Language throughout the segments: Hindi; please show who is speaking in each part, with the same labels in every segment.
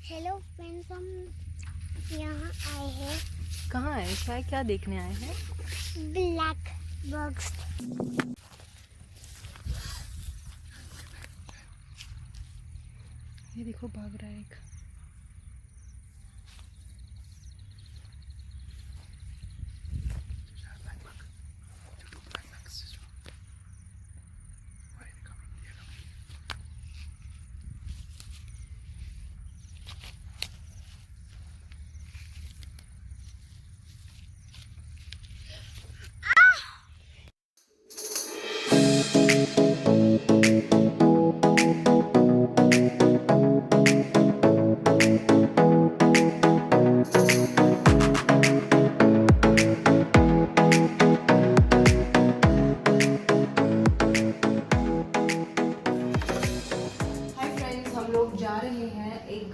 Speaker 1: हेलो फ्रेंड्स, हम यहाँ आए हैं।
Speaker 2: कहाँ आए शायद, क्या देखने आए हैं?
Speaker 1: Black box.
Speaker 2: ये देखो भाग रहा है एक। जा रहे हैं एक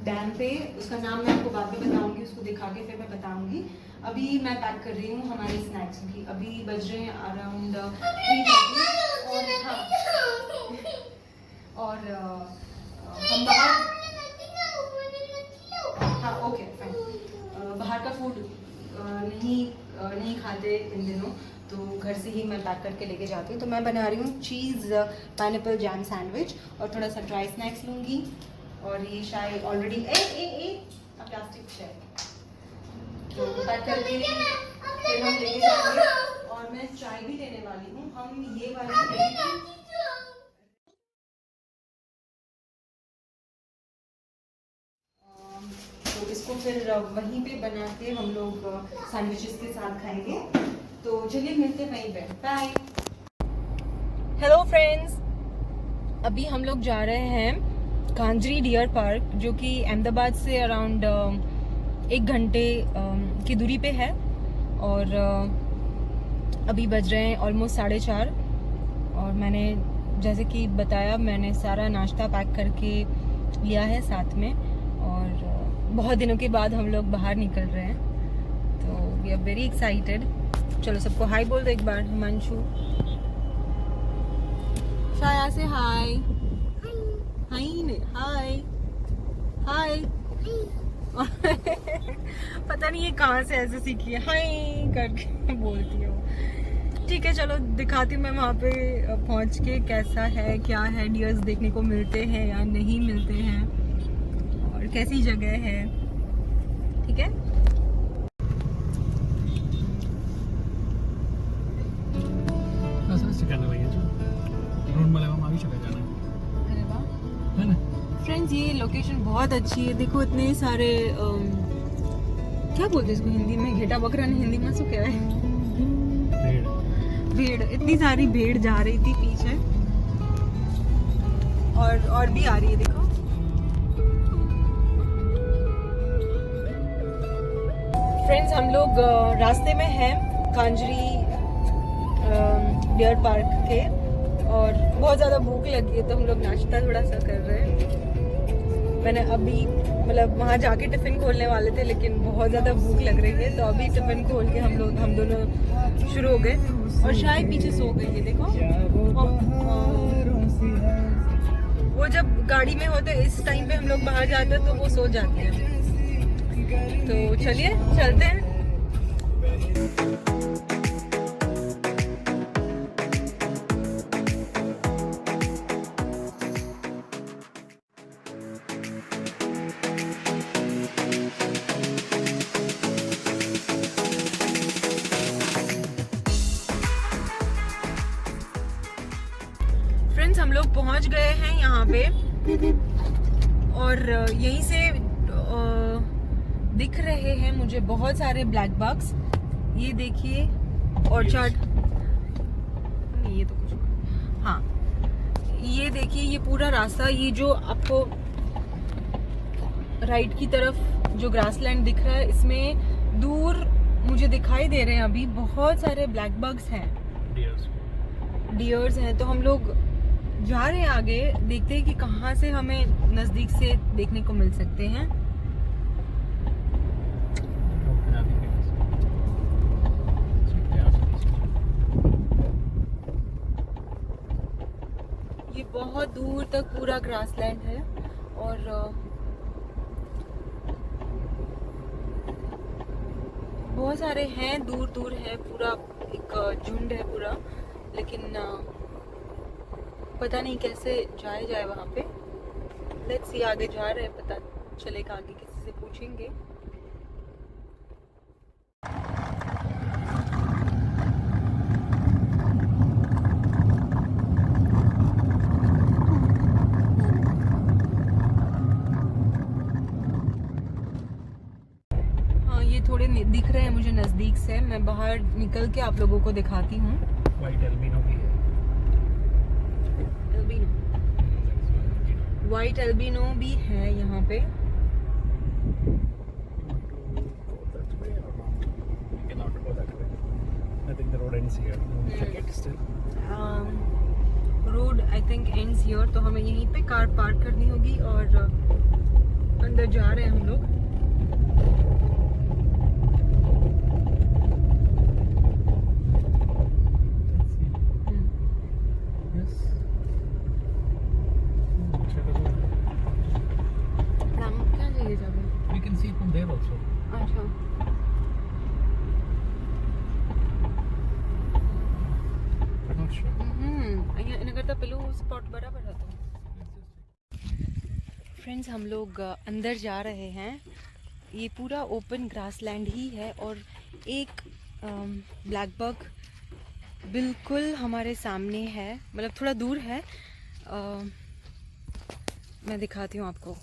Speaker 2: डैम पे। उसका नाम मैं आपको बाद में बताऊंगी, उसको दिखा के फिर मैं बताऊंगी। अभी मैं पैक कर रही हूँ हमारे स्नैक्स की। अभी बज रहे हैं अराउंड 3:30 और हम बाहर, हाँ ओके फाइन, बाहर का फूड नहीं खाते इन दिनों, तो घर से ही मैं पैक करके लेके जाती हूँ। तो मैं बना रही हूँ चीज़ पाइनएप्पल जैम सैंडविच और थोड़ा सा ड्राई स्नैक्स लूँगी। और ये शायद ऑलरेडी प्लास्टिक है, तो पैक करके फिर हम लेके जाएंगे। और मैं चाय भी लेने वाली हूँ। हम ये वाली तो इसको फिर वहीं पे बना के हम लोग सैंडविचेस के साथ खाएंगे। तो चलिए मिलते हैं वहीं पे। बाय। हेलो फ्रेंड्स, अभी हम लोग जा रहे हैं कांजरी डियर पार्क, जो कि अहमदाबाद से अराउंड 1 घंटे की दूरी पे है। और अभी बज रहे हैं ऑलमोस्ट 4:30। और मैंने जैसे कि बताया, मैंने सारा नाश्ता पैक करके लिया है साथ में। और बहुत दिनों के बाद हम लोग बाहर निकल रहे हैं, तो वी आर वेरी एक्साइटेड। चलो सबको हाय बोल दो एक बार। हिमांशु, शाया से हाय। हाय हाय। पता नहीं ये कहाँ से ऐसे सीखी है हाय करके बोलती हो। ठीक है, चलो दिखाती हूँ मैं वहाँ पे पहुँच के कैसा है, क्या है, डियर्स देखने को मिलते हैं या नहीं मिलते हैं, और कैसी जगह है। ठीक है, फ्रेंड्स ये लोकेशन बहुत अच्छी है। देखो इतने सारे क्या बोलते हैं इसको हिंदी में, घेटा बकरा नहीं, हिंदी में सो क्या है, भेड़। इतनी सारी भेड़ जा रही थी पीछे, और भी आ रही है। देखो फ्रेंड्स, हम लोग रास्ते में हैं कांजरी डियर पार्क के, और बहुत ज़्यादा भूख लगी है, तो हम लोग नाश्ता थोड़ा सा कर रहे हैं। मैंने अभी मतलब वहाँ जाके टिफ़िन खोलने वाले थे, लेकिन बहुत ज़्यादा भूख लग रही है, तो अभी टिफ़िन खोल के हम दोनों शुरू हो गए। और शायद पीछे सो गई है, देखो। वो जब गाड़ी में होते इस टाइम पे हम लोग बाहर जाते हैं तो वो सो जाती है। तो चलिए चलते हैं। फ्रेंड्स, हम लोग पहुंच गए हैं यहाँ पे, और यहीं से दिख रहे हैं मुझे बहुत सारे ब्लैक बग्स। ये देखिए, ऑर्चर्ड, ये तो कुछ, हाँ ये देखिए, ये पूरा रास्ता, ये जो आपको राइट की तरफ जो ग्रासलैंड दिख रहा है, इसमें दूर मुझे दिखाई दे रहे हैं अभी बहुत सारे ब्लैक बग्स हैं, डियर्स हैं। तो हम लोग जा रहे हैं आगे, देखते हैं कि कहाँ से हमें नजदीक से देखने को मिल सकते हैं। ये बहुत दूर तक पूरा ग्रासलैंड है, और बहुत सारे हैं, दूर दूर है, पूरा एक झुंड है पूरा, लेकिन पता नहीं कैसे जाया जाए वहाँ पे। लेट्स सी, आगे जा रहे हैं, पता चलेगा, आगे किसी से पूछेंगे। हाँ, ये थोड़े दिख रहे हैं मुझे नज़दीक से। मैं बाहर निकल के आप लोगों को दिखाती हूँ।
Speaker 3: वाइट एल्बिनो भी है।
Speaker 2: वाइट एल्बिनो भी है यहाँ पे। Road I think ends here, तो हमें यहीं पे कार पार्क करनी होगी और अंदर जा रहे हैं हम लोग। क्या चाहिए जाके?
Speaker 3: We can see from there also.
Speaker 2: अच्छा,
Speaker 3: I'm not sure.
Speaker 2: અહીંયા એના કરતાં પેલું સ્પોટ બરાબર હતો। फ्रेंड्स, हम लोग अंदर जा रहे हैं। ये पूरा ओपन ग्रासलैंड ही है और एक ब्लैक बग बिल्कुल हमारे सामने है, मतलब थोड़ा दूर है। मैं दिखाती हूँ आपको।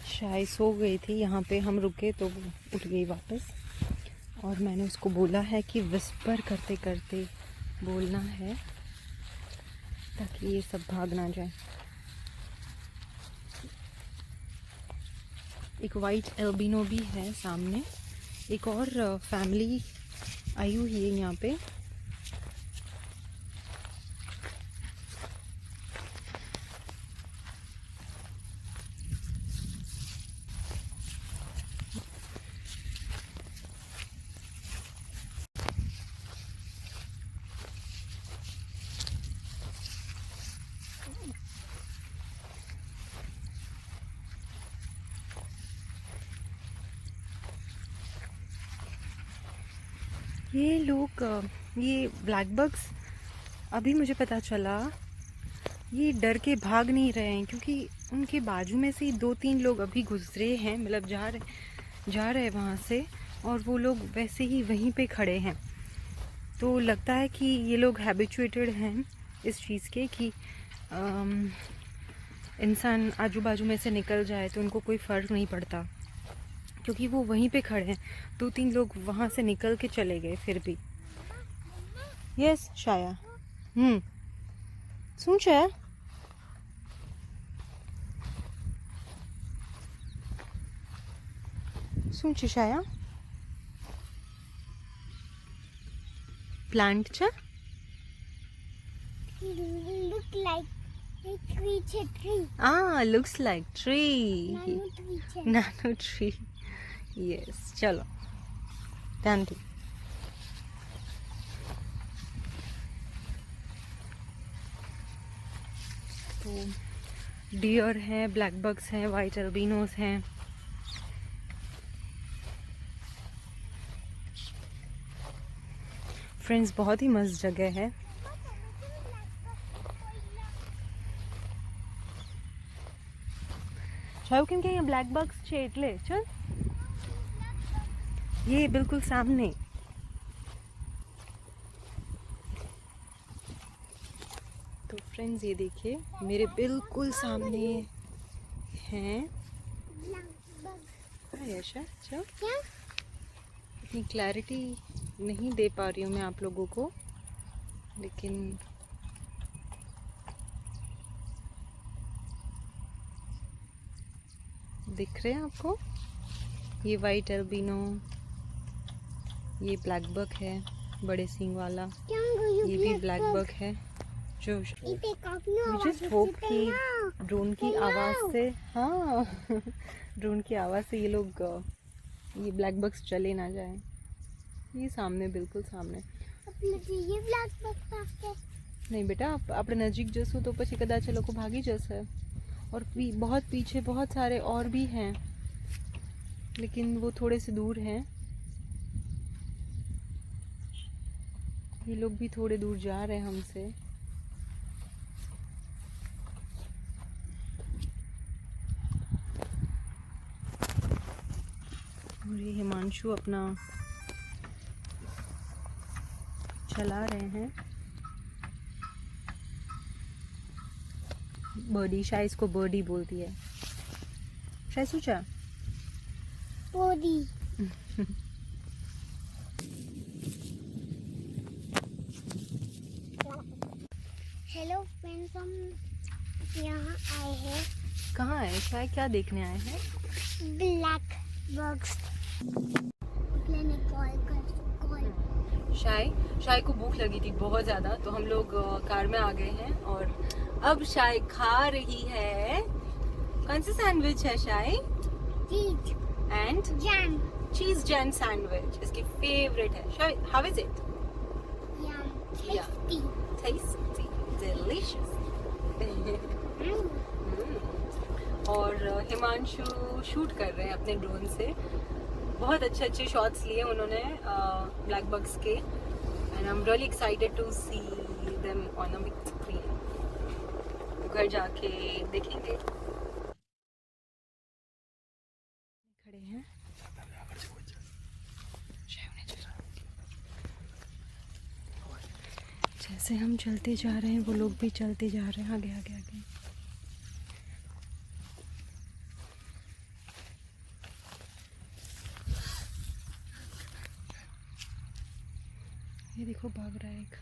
Speaker 2: शायद सो गई थी, यहाँ पे हम रुके तो वो उठ गई वापस, और मैंने उसको बोला है कि विस्पर करते करते बोलना है ताकि ये सब भाग ना जाए। एक वाइट एल्बिनो भी है सामने। एक और फैमिली आई हुई है यहाँ पे। ये लोग, ये ब्लैक बग्स, अभी मुझे पता चला ये डर के भाग नहीं रहे हैं, क्योंकि उनके बाजू में से 2-3 लोग अभी गुजरे हैं, मतलब जा रहे हैं वहाँ से, और वो लोग वैसे ही वहीं पे खड़े हैं। तो लगता है कि ये लोग हैबिचुएटेड हैं इस चीज़ के कि इंसान आजू बाजू में से निकल जाए तो उनको कोई फ़र्क नहीं पड़ता, क्योंकि वो वहीं पे खड़े हैं। 2-3 लोग वहाँ से निकल के चले गए फिर भी। यस शाया, શું છે? શું છે શાયા? પ્લાન્ટ છે?
Speaker 1: Look like a tree, tree.
Speaker 2: Looks like tree.
Speaker 1: Nano tree છે.
Speaker 2: Nano tree. Yes, चलो ध्यानથી। तो डियर हैं, ब्लैक बग्स हैं, वाइट अल्बिनोस हैं। फ्रेंड्स, बहुत ही मस्त जगह है। शायद કેમ કે અહીંયા બ્લેક બગ્સ છે એટલે ચલ, ये बिल्कुल सामने। तो फ्रेंड्स, ये देखिए मेरे बिल्कुल सामने हैं। यशा, चल,
Speaker 1: क्या?
Speaker 2: इतनी क्लैरिटी नहीं दे पा रही हूँ मैं आप लोगों को, लेकिन दिख रहे हैं आपको। ये वाइट एल्बिनो, ये ब्लैक बग है बड़े सींग वाला, ये भी ब्लैक बग है। जो मुझे होप कि ड्रोन की आवाज़ से, हाँ ड्रोन की आवाज़ से ये लोग, ये ब्लैक बग्स चले ना जाए। ये सामने, बिल्कुल सामने। नहीं बेटा, આપણે નજીક જશું તો પછી કદાચ એ લોકો ભાગી જશે। और बहुत पीछे बहुत सारे और भी हैं। लेकिन वो थोड़े से दूर हैं। ये लोग भी थोड़े दूर जा रहे हैं हमसे। और ये हिमांशु अपना चला रहे हैं। बर्डी, शायद इसको बर्डी बोलती है। शायद सोचा
Speaker 1: पोदी। हेलो फ्रेंड्स, हम यहाँ आए हैं
Speaker 2: कहाँ है शायद, क्या देखने आए हैं?
Speaker 1: Black box. मैंने कॉल
Speaker 2: शाय को भूख लगी थी बहुत ज़्यादा, तो हम लोग कार में आ गए हैं और अब शाय खा रही है। कौन सी सैंडविच है Shay?
Speaker 1: Cheese
Speaker 2: and
Speaker 1: jam.
Speaker 2: Cheese jam sandwich इसकी फेवरेट है। Shay, how is it?
Speaker 1: Yum
Speaker 2: Yeah.
Speaker 1: Tasty.
Speaker 2: Tasty, delicious. और हिमांशु शूट कर रहे हैं अपने ड्रोन से। बहुत अच्छे अच्छे शॉट्स लिए उन्होंने ब्लैक बग्स के, and I am really excited to see them on a big screen. घर जाके देखेंगे। खड़े हैं, जैसे हम चलते जा रहे हैं वो लोग भी चलते जा रहे हैं आगे आगे आगे। ये देखो भाग रहा है एक।